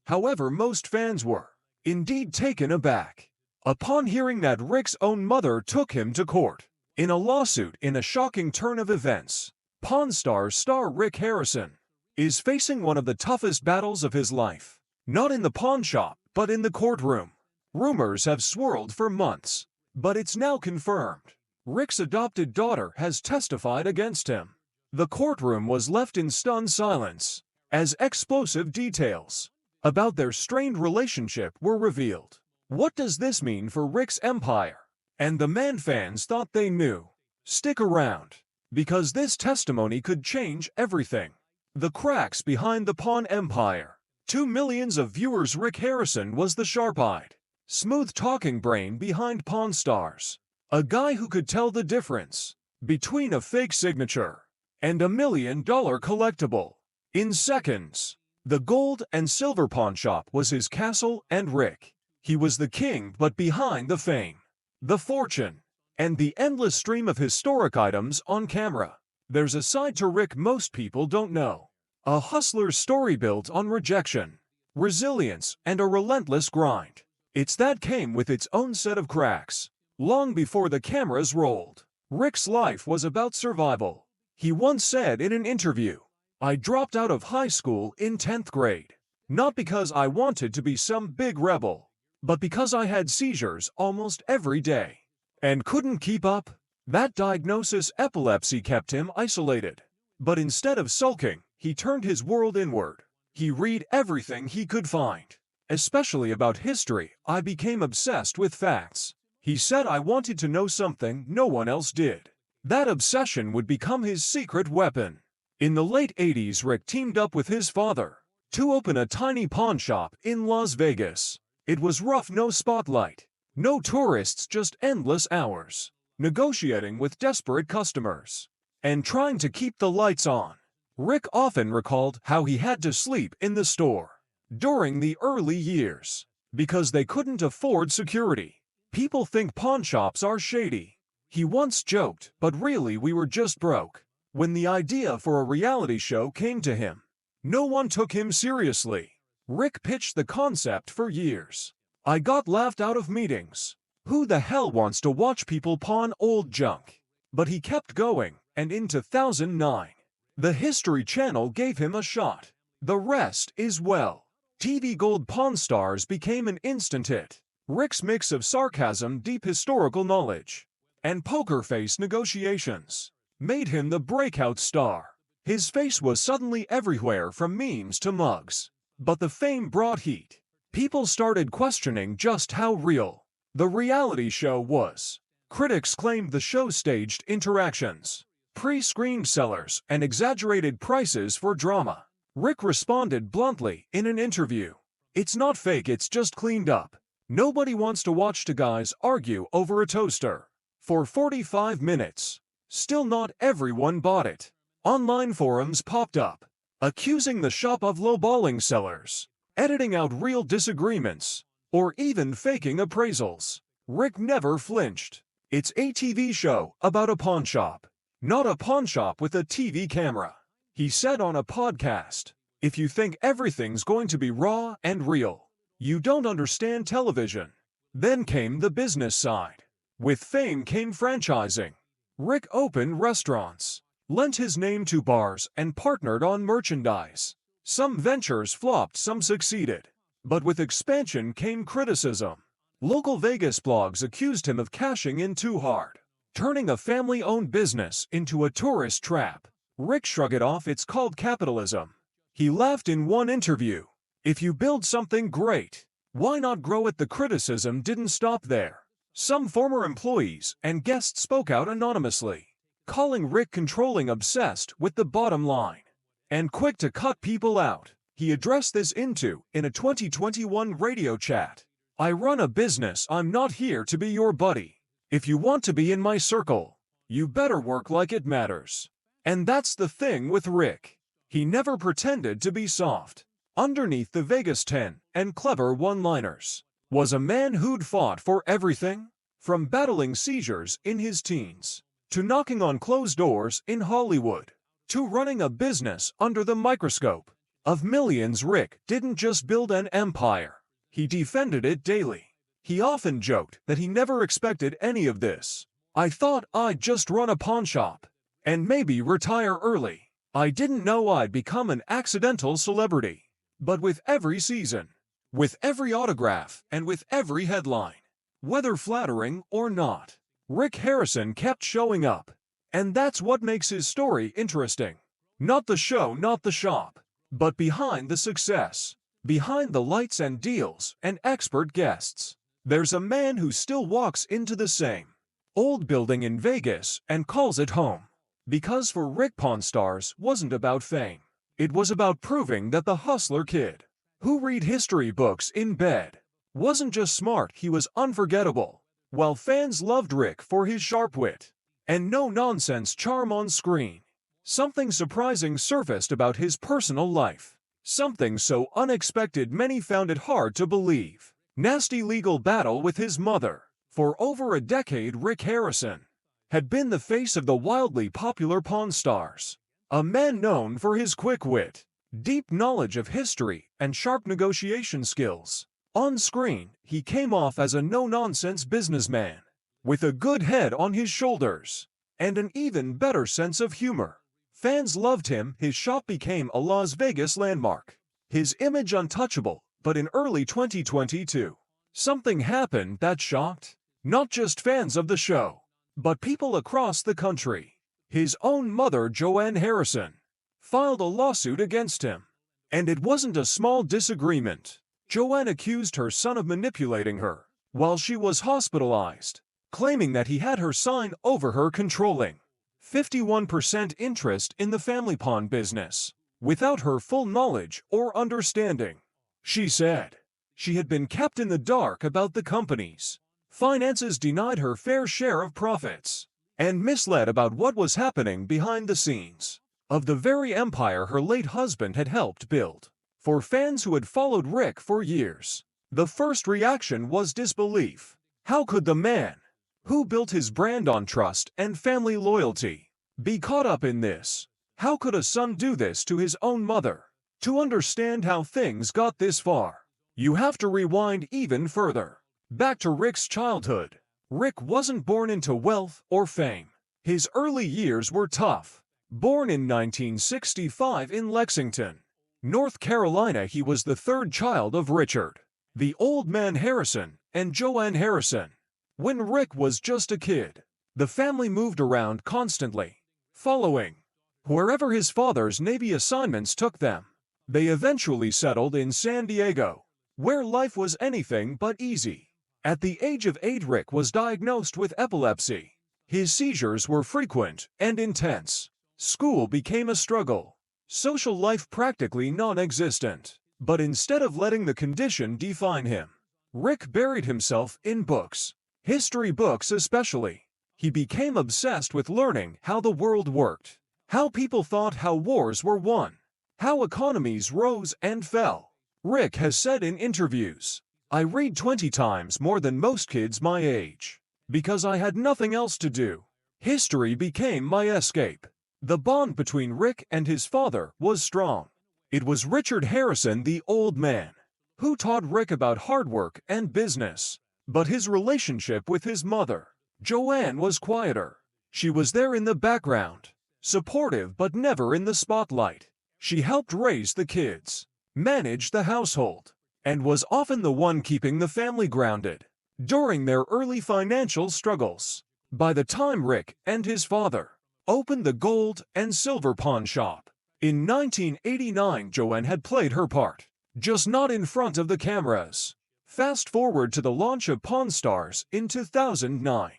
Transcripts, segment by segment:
However, most fans were indeed taken aback upon hearing that Rick's own mother took him to court in a lawsuit. In a shocking turn of events, Pawn Stars star Rick Harrison is facing one of the toughest battles of his life, not in the pawn shop, but in the courtroom. Rumors have swirled for months, but it's now confirmed. Rick's adopted daughter has testified against him. The courtroom was left in stunned silence as explosive details about their strained relationship were revealed. What does this mean for Rick's empire and the man fans thought they knew? Stick around, because this testimony could change everything. The cracks behind the pawn empire. To millions of viewers, Rick Harrison was the sharp-eyed, smooth-talking brain behind Pawn Stars. A guy who could tell the difference between a fake signature and $1 million collectible in seconds. The gold and silver pawn shop was his castle, and Rick, he was the king. But behind the fame, the fortune, and the endless stream of historic items on camera, there's a side to Rick most people don't know. A hustler's story built on rejection, resilience, and a relentless grind. It's that came with its own set of cracks. Long before the cameras rolled, Rick's life was about survival. He once said in an interview, "I dropped out of high school in 10th grade, not because I wanted to be some big rebel, but because I had seizures almost every day and couldn't keep up." That diagnosis, epilepsy, kept him isolated. But instead of sulking, he turned his world inward. He read everything he could find, especially about history. "I became obsessed with facts," he said. "I wanted to know something no one else did." That obsession would become his secret weapon. In the late 80s, Rick teamed up with his father to open a tiny pawn shop in Las Vegas. It was rough, no spotlight, no tourists, just endless hours, negotiating with desperate customers and trying to keep the lights on. Rick often recalled how he had to sleep in the store during the early years because they couldn't afford security. "People think pawn shops are shady," he once joked, "but really we were just broke." When the idea for a reality show came to him, no one took him seriously. Rick pitched the concept for years. "I got laughed out of meetings. Who the hell wants to watch people pawn old junk?" But he kept going, and in 2009, the History Channel gave him a shot. The rest is, well, TV gold. Pawn Stars became an instant hit. Rick's mix of sarcasm, deep historical knowledge, and poker face negotiations made him the breakout star. His face was suddenly everywhere, from memes to mugs. But the fame brought heat. People started questioning just how real the reality show was. Critics claimed the show staged interactions, pre-screened sellers, and exaggerated prices for drama. Rick responded bluntly in an interview, "It's not fake, it's just cleaned up. Nobody wants to watch two guys argue over a toaster for 45 minutes. Still, not everyone bought it. Online forums popped up, accusing the shop of lowballing sellers, editing out real disagreements, or even faking appraisals. Rick never flinched. "It's a TV show about a pawn shop, not a pawn shop with a TV camera," he said on a podcast. "If you think everything's going to be raw and real, you don't understand television." Then came the business side. With fame came franchising. Rick opened restaurants, lent his name to bars, and partnered on merchandise. Some ventures flopped, some succeeded. But with expansion came criticism. Local Vegas blogs accused him of cashing in too hard, turning a family-owned business into a tourist trap. Rick shrugged it off. "It's called capitalism." He laughed in one interview. "If you build something great, why not grow it?" The criticism didn't stop there. Some former employees and guests spoke out anonymously, calling Rick controlling, obsessed with the bottom line, and quick to cut people out. He addressed this in a 2021 radio chat. "I run a business. I'm not here to be your buddy. If you want to be in my circle, you better work like it matters." And that's the thing with Rick. He never pretended to be soft. Underneath the Vegas 10 and clever one-liners was a man who'd fought for everything, from battling seizures in his teens, to knocking on closed doors in Hollywood, to running a business under the microscope. of millions. Rick didn't just build an empire, he defended it daily. He often joked that he never expected any of this. "I thought I'd just run a pawn shop and maybe retire early. I didn't know I'd become an accidental celebrity." But with every season, with every autograph, and with every headline, whether flattering or not, Rick Harrison kept showing up. And that's what makes his story interesting. Not the show, not the shop, but behind the success, behind the lights and deals and expert guests, there's a man who still walks into the same old building in Vegas and calls it home. Because for Rick, Pawn Stars wasn't about fame. It was about proving that the hustler kid, who read history books in bed, wasn't just smart, he was unforgettable. While fans loved Rick for his sharp wit and no-nonsense charm on screen, something surprising surfaced about his personal life. Something so unexpected many found it hard to believe. Nasty legal battle with his mother. For over a decade, Rick Harrison had been the face of the wildly popular Pawn Stars, a man known for his quick wit, deep knowledge of history, and sharp negotiation skills. On screen, he came off as a no-nonsense businessman, with a good head on his shoulders, and an even better sense of humor. Fans loved him, his shop became a Las Vegas landmark, his image untouchable. But in early 2022, something happened that shocked not just fans of the show, but people across the country. His own mother, Joanne Harrison, filed a lawsuit against him. And it wasn't a small disagreement. Joanne accused her son of manipulating her while she was hospitalized, claiming that he had her sign over her controlling 51% interest in the family pawn business, without her full knowledge or understanding. She said she had been kept in the dark about the company's finances, denied her fair share of profits, and misled about what was happening behind the scenes of the very empire her late husband had helped build. For fans who had followed Rick for years, the first reaction was disbelief. How could the man who built his brand on trust and family loyalty be caught up in this? How could a son do this to his own mother? To understand how things got this far, you have to rewind even further, back to Rick's childhood. Rick wasn't born into wealth or fame. His early years were tough. Born in 1965 in Lexington, North Carolina, he was the third child of Richard, the Old Man Harrison, and Joanne Harrison. When Rick was just a kid, the family moved around constantly, following wherever his father's Navy assignments took them. They eventually settled in San Diego, where life was anything but easy. At the age of 8, Rick was diagnosed with epilepsy. His seizures were frequent and intense. School became a struggle. Social life practically non-existent. But instead of letting the condition define him, Rick buried himself in books. History books especially. He became obsessed with learning how the world worked, how people thought, how wars were won, how economies rose and fell. Rick has said in interviews, "I read 20 times more than most kids my age, because I had nothing else to do. History became my escape." The bond between Rick and his father was strong. It was Richard Harrison, the old man, who taught Rick about hard work and business. But his relationship with his mother, Joanne, was quieter. She was there in the background, supportive but never in the spotlight. She helped raise the kids, manage the household, and was often the one keeping the family grounded during their early financial struggles. By the time Rick and his father opened the gold and silver pawn shop in 1989, Joanne had played her part, just not in front of the cameras. Fast forward to the launch of Pawn Stars in 2009.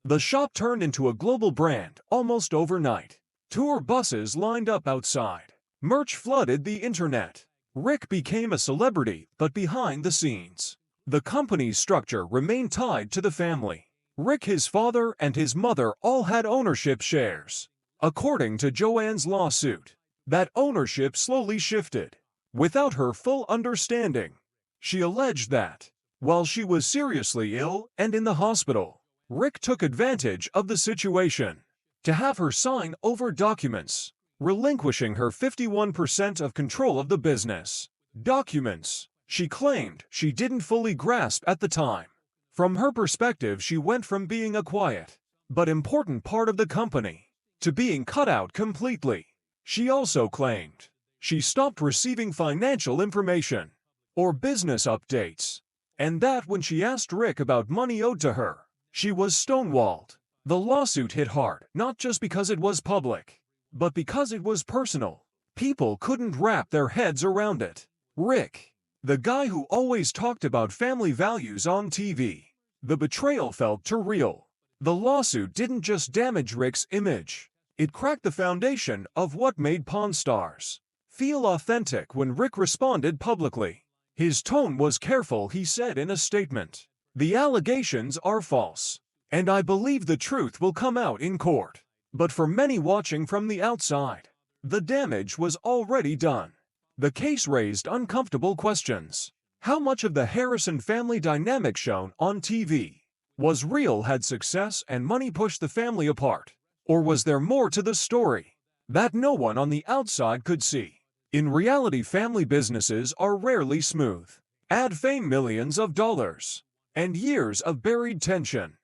The shop turned into a global brand almost overnight. Tour buses lined up outside. Merch flooded the internet. Rick became a celebrity, but behind the scenes, the company's structure remained tied to the family. Rick, his father, and his mother all had ownership shares. According to Joanne's lawsuit, that ownership slowly shifted without her full understanding. She alleged that, while she was seriously ill and in the hospital, Rick took advantage of the situation to have her sign over documents. relinquishing her 51% of control of the business. Documents she claimed she didn't fully grasp at the time. From her perspective, she went from being a quiet but important part of the company to being cut out completely. She also claimed she stopped receiving financial information or business updates, and that when she asked Rick about money owed to her, she was stonewalled. The lawsuit hit hard, not just because it was public, but because it was personal. People couldn't wrap their heads around it. Rick, the guy who always talked about family values on TV, the betrayal felt too real. The lawsuit didn't just damage Rick's image, it cracked the foundation of what made Pawn Stars feel authentic. When Rick responded publicly, his tone was careful. He said in a statement, "The allegations are false, and I believe the truth will come out in court." But for many watching from the outside, the damage was already done. The case raised uncomfortable questions. How much of the Harrison family dynamic shown on TV was real? Had success and money pushed the family apart? Or was there more to the story that no one on the outside could see? In reality, family businesses are rarely smooth. Add fame, millions of dollars, and years of buried tension,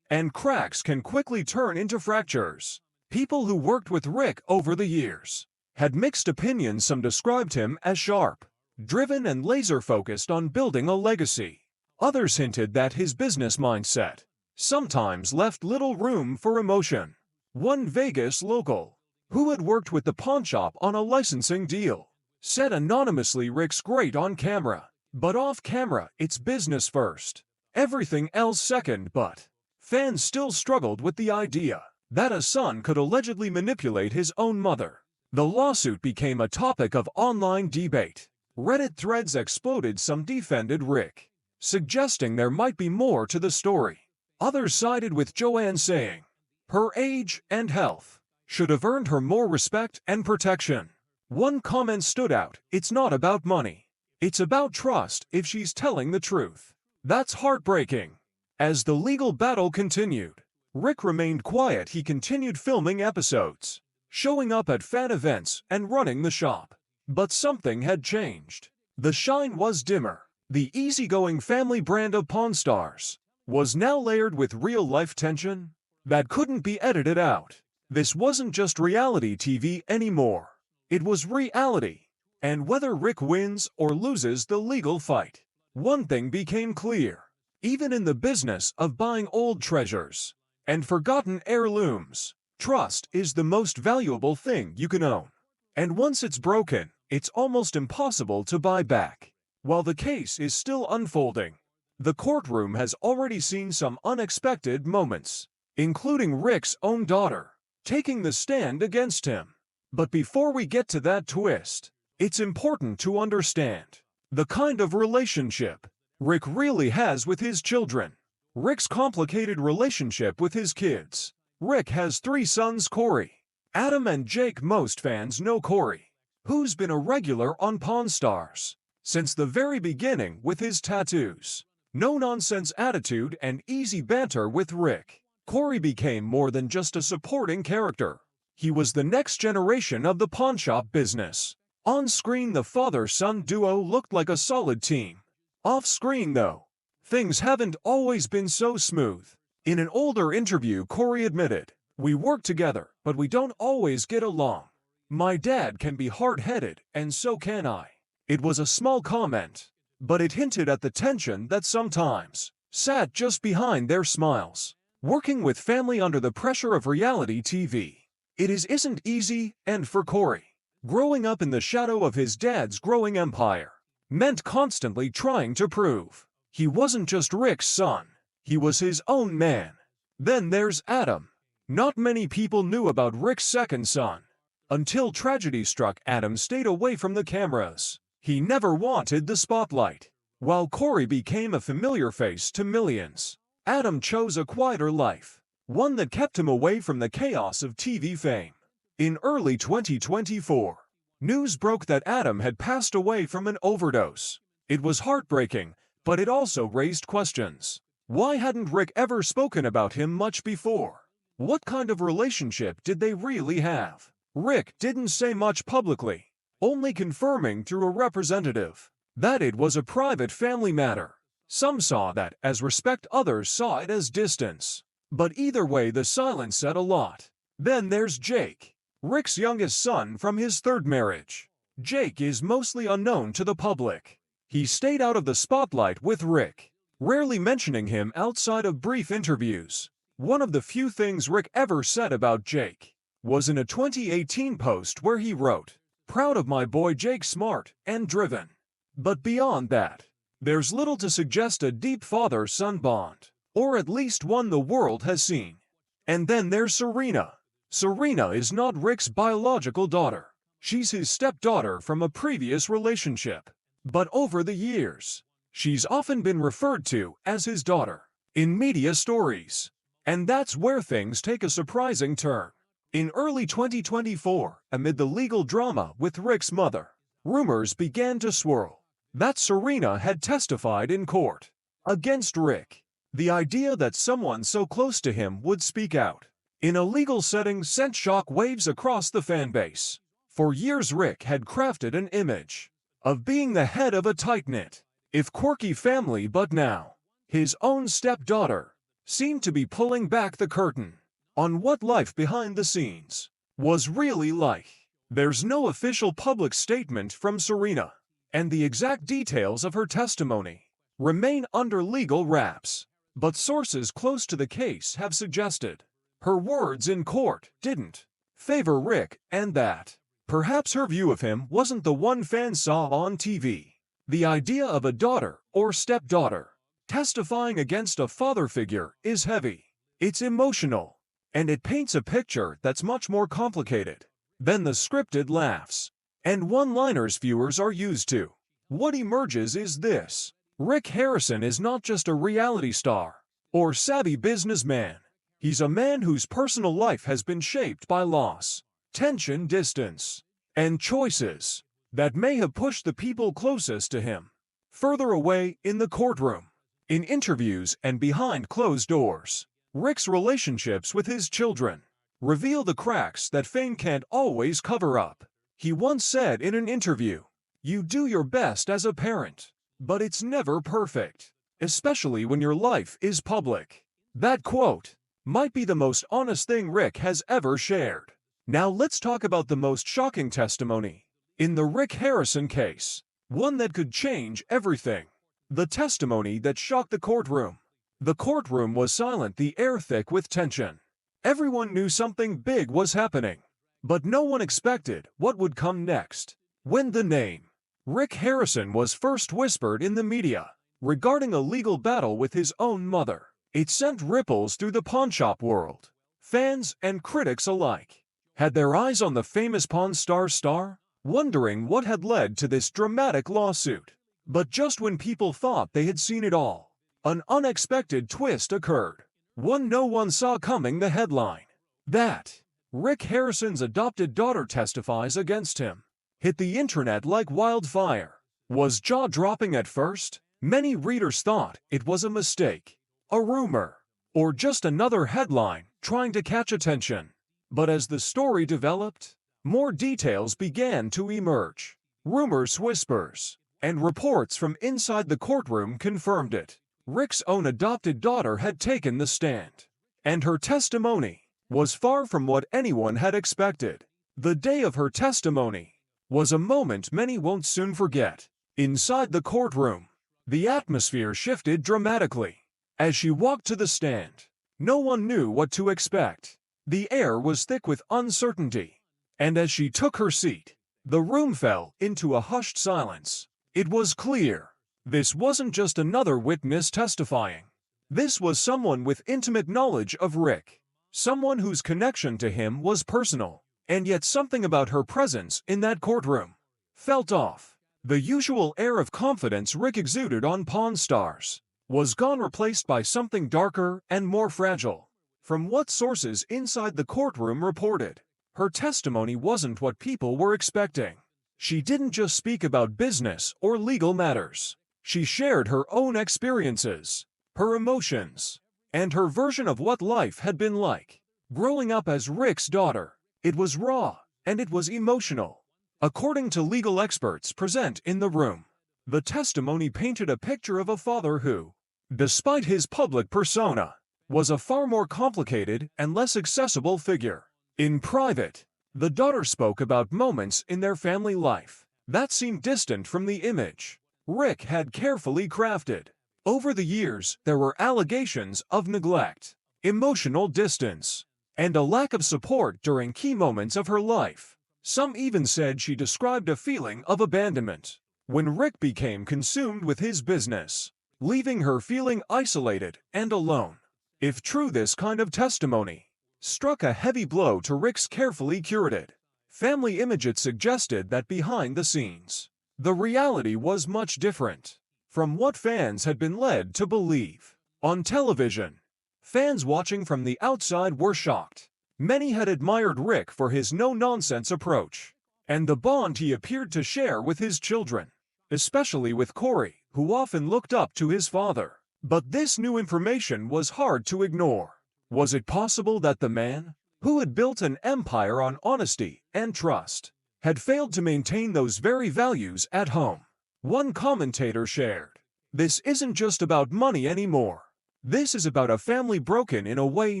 and cracks can quickly turn into fractures. People who worked with Rick over the years had mixed opinions. Some described him as sharp, driven, and laser-focused on building a legacy. Others hinted that his business mindset sometimes left little room for emotion. One Vegas local, who had worked with the pawnshop on a licensing deal, said anonymously, "Rick's great on camera, but off camera, it's business first, everything else second." But fans still struggled with the idea that a son could allegedly manipulate his own mother. The lawsuit became a topic of online debate. Reddit threads exploded. Some defended Rick, suggesting there might be more to the story. Others sided with Joanne, saying her age and health should have earned her more respect and protection. One comment stood out: "It's not about money, it's about trust. If she's telling the truth, that's heartbreaking." As the legal battle continued, Rick remained quiet. He continued filming episodes, showing up at fan events, and running the shop. But something had changed. The shine was dimmer. The easygoing family brand of Pawn Stars was now layered with real-life tension that couldn't be edited out. This wasn't just reality TV anymore. It was reality. And whether Rick wins or loses the legal fight, one thing became clear. Even in the business of buying old treasures and forgotten heirlooms, trust is the most valuable thing you can own. And once it's broken, it's almost impossible to buy back. While the case is still unfolding, the courtroom has already seen some unexpected moments, including Rick's own daughter taking the stand against him. But before we get to that twist, it's important to understand the kind of relationship Rick really has with his children. Rick's complicated relationship with his kids. Rick has 3 sons: Corey, Adam, and Jake. Most fans know Corey, who's been a regular on Pawn Stars since the very beginning with his tattoos, no-nonsense attitude, and easy banter with Rick. Corey became more than just a supporting character. He was the next generation of the pawnshop business. On screen, the father-son duo looked like a solid team. Off-screen, though, things haven't always been so smooth. In an older interview, Corey admitted, "We work together, but we don't always get along. My dad can be hard-headed, and so can I." It was a small comment, but it hinted at the tension that sometimes sat just behind their smiles. Working with family under the pressure of reality TV, isn't easy, and for Corey, growing up in the shadow of his dad's growing empire meant constantly trying to prove he wasn't just Rick's son, he was his own man. Then there's Adam. Not many people knew about Rick's second son until tragedy struck. Adam stayed away from the cameras. He never wanted the spotlight. While Corey became a familiar face to millions, Adam chose a quieter life, one that kept him away from the chaos of TV fame. In early 2024, news broke that Adam had passed away from an overdose. It was heartbreaking, but it also raised questions. Why hadn't Rick ever spoken about him much before? What kind of relationship did they really have? Rick didn't say much publicly, only confirming through a representative that it was a private family matter. Some saw that as respect, others saw it as distance. But either way, the silence said a lot. Then there's Jake, Rick's youngest son from his third marriage. Jake is mostly unknown to the public. He stayed out of the spotlight with Rick, rarely mentioning him outside of brief interviews. One of the few things Rick ever said about Jake was in a 2018 post where he wrote, "Proud of my boy Jake, smart and driven." But beyond that, there's little to suggest a deep father-son bond, or at least one the world has seen. And then there's Serena. Serena is not Rick's biological daughter. She's his stepdaughter from a previous relationship. But over the years, she's often been referred to as his daughter in media stories. And that's where things take a surprising turn. In early 2024, amid the legal drama with Rick's mother, rumors began to swirl that Serena had testified in court against Rick. The idea that someone so close to him would speak out in a legal setting sent shock waves across the fanbase. For years, Rick had crafted an image of being the head of a tight-knit, if quirky family, but now his own stepdaughter seemed to be pulling back the curtain on what life behind the scenes was really like. There's no official public statement from Serena, and the exact details of her testimony remain under legal wraps. But sources close to the case have suggested her words in court didn't favor Rick, and that perhaps her view of him wasn't the one fans saw on TV. The idea of a daughter or stepdaughter testifying against a father figure is heavy. It's emotional, and it paints a picture that's much more complicated than the scripted laughs and one-liners viewers are used to. What emerges is this: Rick Harrison is not just a reality star or savvy businessman. He's a man whose personal life has been shaped by loss, tension, distance, and choices that may have pushed the people closest to him further away. In the courtroom, in interviews, and behind closed doors, Rick's relationships with his children reveal the cracks that fame can't always cover up. He once said in an interview, "You do your best as a parent, but it's never perfect, especially when your life is public." That quote might be the most honest thing Rick has ever shared. Now let's talk about the most shocking testimony in the Rick Harrison case, one that could change everything. The testimony that shocked the courtroom. The courtroom was silent, the air thick with tension. Everyone knew something big was happening, but no one expected what would come next. When the name Rick Harrison was first whispered in the media regarding a legal battle with his own mother, it sent ripples through the pawnshop world. Fans and critics alike had their eyes on the famous Pawn Stars star, wondering what had led to this dramatic lawsuit. But just when people thought they had seen it all, an unexpected twist occurred. One no one saw coming. The headline that Rick Harrison's adopted daughter testifies against him hit the internet like wildfire. Was jaw-dropping at first. Many readers thought it was a mistake, a rumor, or just another headline trying to catch attention. But as the story developed, more details began to emerge. Rumors, whispers, and reports from inside the courtroom confirmed it. Rick's own adopted daughter had taken the stand, and her testimony was far from what anyone had expected. The day of her testimony was a moment many won't soon forget. Inside the courtroom, the atmosphere shifted dramatically. As she walked to the stand, no one knew what to expect. The air was thick with uncertainty, and as she took her seat, the room fell into a hushed silence. It was clear this wasn't just another witness testifying. This was someone with intimate knowledge of Rick, someone whose connection to him was personal, and yet something about her presence in that courtroom felt off. The usual air of confidence Rick exuded on Pawn Stars was gone, replaced by something darker and more fragile. From what sources inside the courtroom reported, her testimony wasn't what people were expecting. She didn't just speak about business or legal matters. She shared her own experiences, her emotions, and her version of what life had been like growing up as Rick's daughter. It was raw and it was emotional. According to legal experts present in the room, the testimony painted a picture of a father who, despite his public persona, was a far more complicated and less accessible figure. In private, the daughter spoke about moments in their family life that seemed distant from the image Rick had carefully crafted. Over the years, there were allegations of neglect, emotional distance, and a lack of support during key moments of her life. Some even said she described a feeling of abandonment when Rick became consumed with his business, leaving her feeling isolated and alone. If true, this kind of testimony struck a heavy blow to Rick's carefully curated family image. It suggested that behind the scenes, the reality was much different from what fans had been led to believe. On television, fans watching from the outside were shocked. Many had admired Rick for his no-nonsense approach and the bond he appeared to share with his children, especially with Corey, who often looked up to his father. But this new information was hard to ignore. Was it possible that the man, who had built an empire on honesty and trust, had failed to maintain those very values at home? One commentator shared, "This isn't just about money anymore. This is about a family broken in a way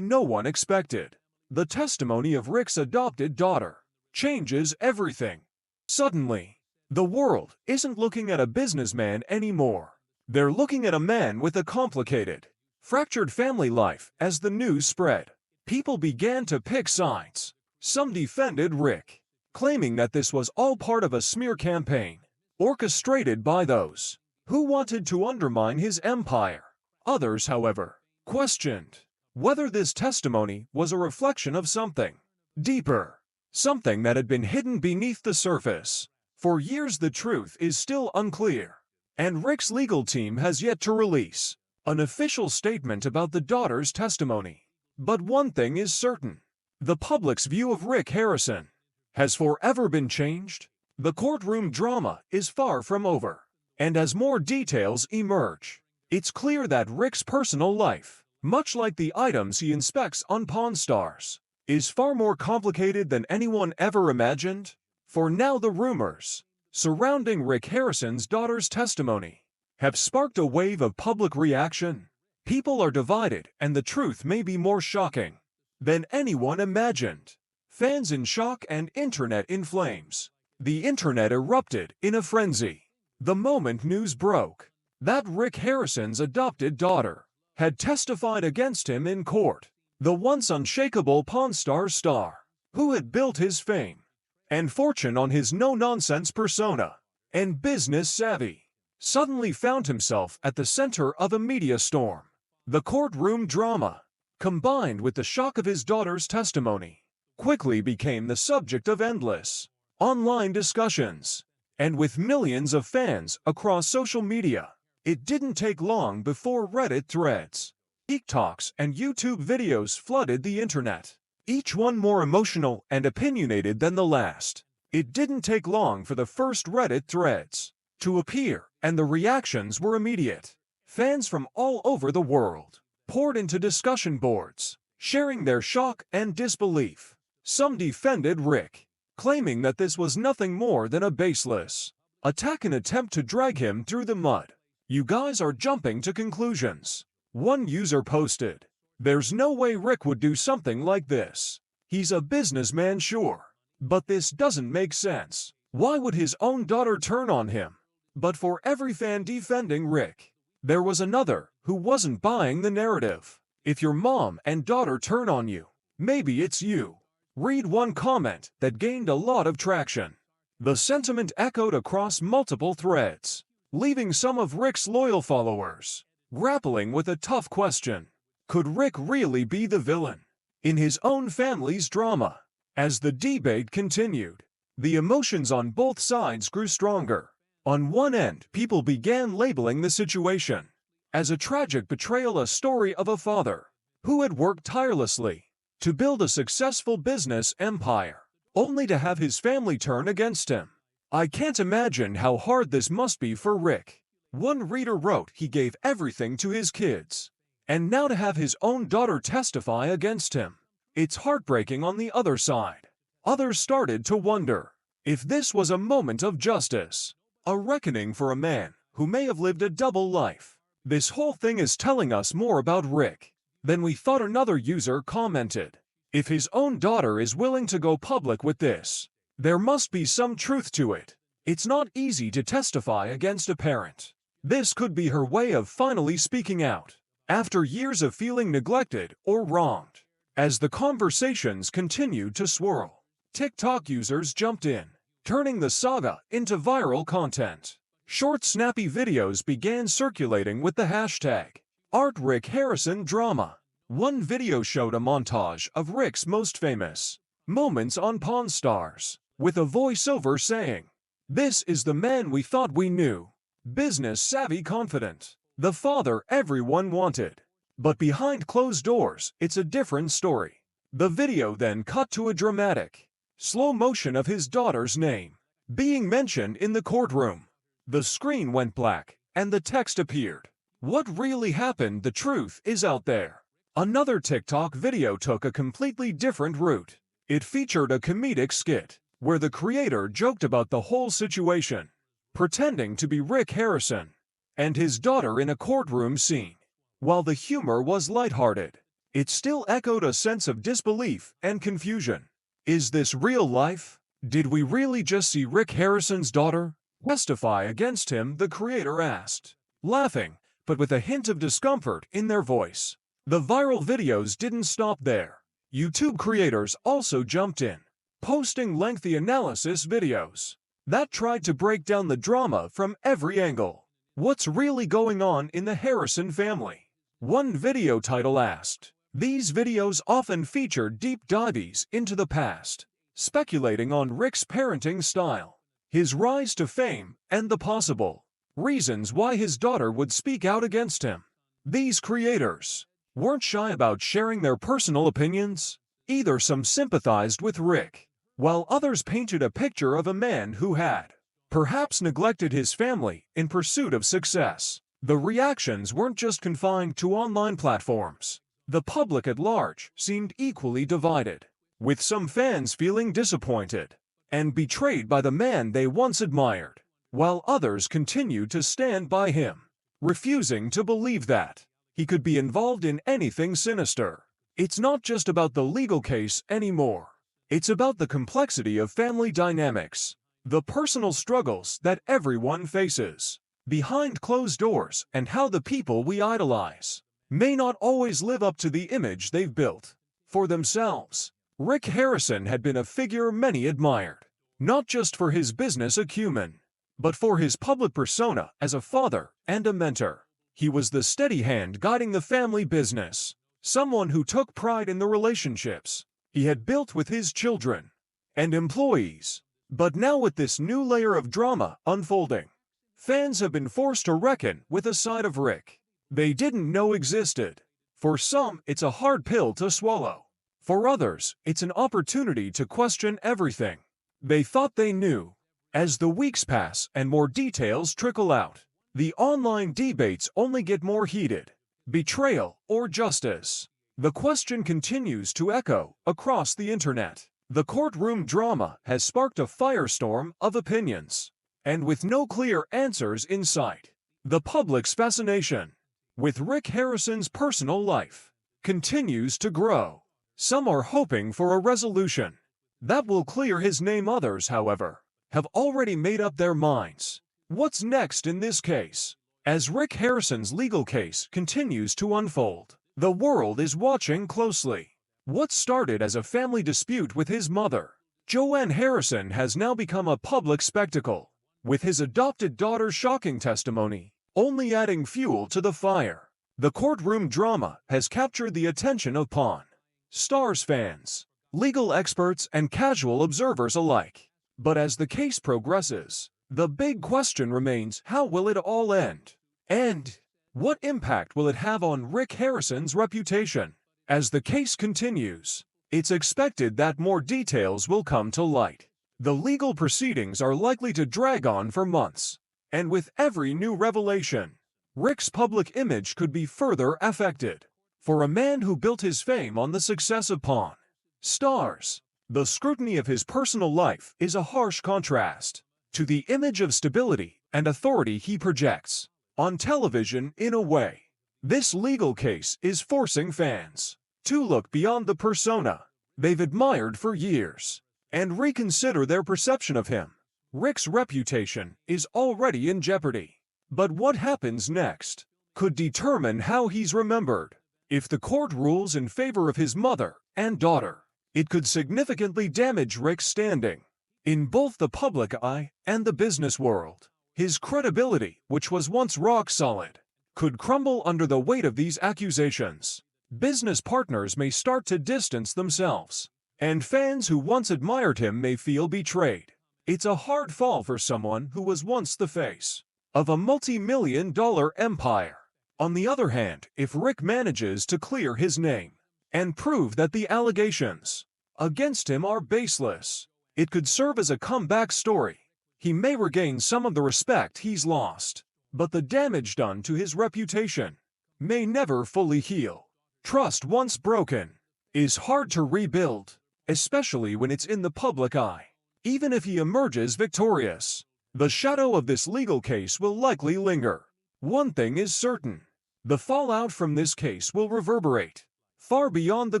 no one expected." The testimony of Rick's adopted daughter changes everything. Suddenly, the world isn't looking at a businessman anymore. They're looking at a man with a complicated, fractured family life. As the news spread, people began to pick sides. Some defended Rick, claiming that this was all part of a smear campaign orchestrated by those who wanted to undermine his empire. Others, however, questioned whether this testimony was a reflection of something deeper, something that had been hidden beneath the surface. For years, the truth is still unclear, and Rick's legal team has yet to release an official statement about the daughter's testimony. But one thing is certain: the public's view of Rick Harrison has forever been changed. The courtroom drama is far from over, and as more details emerge, it's clear that Rick's personal life, much like the items he inspects on Pawn Stars, is far more complicated than anyone ever imagined. For now, the rumors surrounding Rick Harrison's daughter's testimony have sparked a wave of public reaction. People are divided, and the truth may be more shocking than anyone imagined. Fans in shock and internet in flames. The internet erupted in a frenzy the moment news broke that Rick Harrison's adopted daughter had testified against him in court. The once unshakable Pawn Stars star, who had built his fame and fortune on his no-nonsense persona and business savvy, suddenly found himself at the center of a media storm. The courtroom drama, combined with the shock of his daughter's testimony, quickly became the subject of endless online discussions. And with millions of fans across social media, it didn't take long before Reddit threads, TikToks, and YouTube videos flooded the internet, each one more emotional and opinionated than the last. It didn't take long for the first Reddit threads to appear, and the reactions were immediate. Fans from all over the world poured into discussion boards, sharing their shock and disbelief. Some defended Rick, claiming that this was nothing more than a baseless attack, an attempt to drag him through the mud. "You guys are jumping to conclusions," one user posted. "There's no way Rick would do something like this. He's a businessman, sure, but this doesn't make sense. Why would his own daughter turn on him?" But for every fan defending Rick, there was another who wasn't buying the narrative. "If your mom and daughter turn on you, maybe it's you." Read one comment that gained a lot of traction. The sentiment echoed across multiple threads, leaving some of Rick's loyal followers grappling with a tough question. Could Rick really be the villain in his own family's drama? As the debate continued, the emotions on both sides grew stronger. On one end, people began labeling the situation as a tragic betrayal, a story of a father who had worked tirelessly to build a successful business empire, only to have his family turn against him. "I can't imagine how hard this must be for Rick." One reader wrote he gave everything to his kids, and now to have his own daughter testify against him. "It's heartbreaking." On the other side, Others started to wonder if this was a moment of justice, a reckoning for a man who may have lived a double life. This whole thing is telling us more about Rick than we thought, another user commented. If his own daughter is willing to go public with this, there must be some truth to it. It's not easy to testify against a parent. This could be her way of finally speaking out after years of feeling neglected or wronged. As the conversations continued to swirl, TikTok users jumped in, turning the saga into viral content. Short, snappy videos began circulating with the hashtag #RickHarrisonDrama. One video showed a montage of Rick's most famous moments on Pawn Stars, with a voiceover saying, "This is the man we thought we knew. Business savvy, confident. The father everyone wanted. But behind closed doors, it's a different story." The video then cut to a dramatic, slow motion of his daughter's name being mentioned in the courtroom. The screen went black, and the text appeared. "What really happened? The truth is out there." Another TikTok video took a completely different route. It featured a comedic skit where the creator joked about the whole situation, pretending to be Rick Harrison and his daughter in a courtroom scene. While the humor was lighthearted, it still echoed a sense of disbelief and confusion. Is this real life? Did we really just see Rick Harrison's daughter testify against him? The creator asked, laughing, but with a hint of discomfort in their voice. The viral videos didn't stop there. YouTube creators also jumped in, posting lengthy analysis videos that tried to break down the drama from every angle. What's really going on in the Harrison family? One video title asked. These videos often feature deep dives into the past, speculating on Rick's parenting style, his rise to fame, and the possible reasons why his daughter would speak out against him. These creators weren't shy about sharing their personal opinions. Either some sympathized with Rick, while others painted a picture of a man who had perhaps neglected his family in pursuit of success. The reactions weren't just confined to online platforms. The public at large seemed equally divided, with some fans feeling disappointed and betrayed by the man they once admired, while others continued to stand by him, refusing to believe that he could be involved in anything sinister. It's not just about the legal case anymore. It's about the complexity of family dynamics, the personal struggles that everyone faces behind closed doors, and how the people we idolize may not always live up to the image they've built for themselves. Rick Harrison had been a figure many admired, not just for his business acumen, but for his public persona as a father and a mentor. He was the steady hand guiding the family business, someone who took pride in the relationships he had built with his children and employees. But now, with this new layer of drama unfolding, fans have been forced to reckon with a side of Rick they didn't know existed. For some, it's a hard pill to swallow. For others, it's an opportunity to question everything they thought they knew. As the weeks pass and more details trickle out, the online debates only get more heated. Betrayal or justice? The question continues to echo across the internet. The courtroom drama has sparked a firestorm of opinions, and with no clear answers in sight, the public's fascination with Rick Harrison's personal life continues to grow. Some are hoping for a resolution that will clear his name. Others, however, have already made up their minds. What's next in this case? As Rick Harrison's legal case continues to unfold, the world is watching closely. What started as a family dispute with his mother, Joanne Harrison, has now become a public spectacle, with his adopted daughter's shocking testimony only adding fuel to the fire. The courtroom drama has captured the attention of Pawn Stars fans, legal experts, and casual observers alike. But as the case progresses, the big question remains: how will it all end? And what impact will it have on Rick Harrison's reputation? As the case continues, it's expected that more details will come to light. The legal proceedings are likely to drag on for months, and with every new revelation, Rick's public image could be further affected. For a man who built his fame on the success of Pawn Stars, The scrutiny of his personal life is a harsh contrast to the image of stability and authority he projects on television. In a way, this legal case is forcing fans to look beyond the persona they've admired for years and reconsider their perception of him. Rick's reputation is already in jeopardy, but what happens next could determine how he's remembered. If the court rules in favor of his mother and daughter, it could significantly damage Rick's standing in both the public eye and the business world. His credibility, which was once rock solid, could crumble under the weight of these accusations. Business partners may start to distance themselves, and fans who once admired him may feel betrayed. It's a hard fall for someone who was once the face of a multi-million-dollar empire. On the other hand, if Rick manages to clear his name and prove that the allegations against him are baseless, it could serve as a comeback story. He may regain some of the respect he's lost, but the damage done to his reputation may never fully heal. Trust once broken is hard to rebuild, especially when it's in the public eye. Even if he emerges victorious, the shadow of this legal case will likely linger. One thing is certain: the fallout from this case will reverberate far beyond the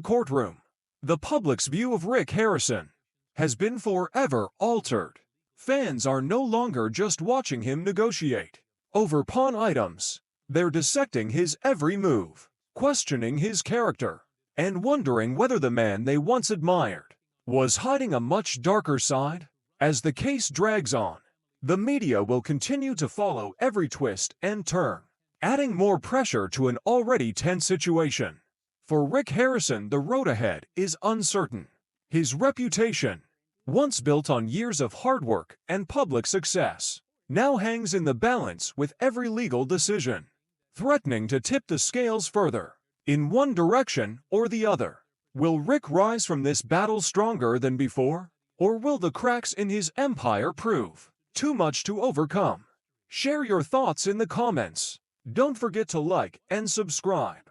courtroom. The public's view of Rick Harrison has been forever altered. Fans are no longer just watching him negotiate over pawn items. They're dissecting his every move, questioning his character, and wondering whether the man they once admired was hiding a much darker side. As the case drags on, the media will continue to follow every twist and turn, adding more pressure to an already tense situation. For Rick Harrison, the road ahead is uncertain. His reputation, once built on years of hard work and public success, now hangs in the balance with every legal decision, threatening to tip the scales further in one direction or the other. Will Rick rise from this battle stronger than before, or will the cracks in his empire prove too much to overcome? Share your thoughts in the comments. Don't forget to like and subscribe.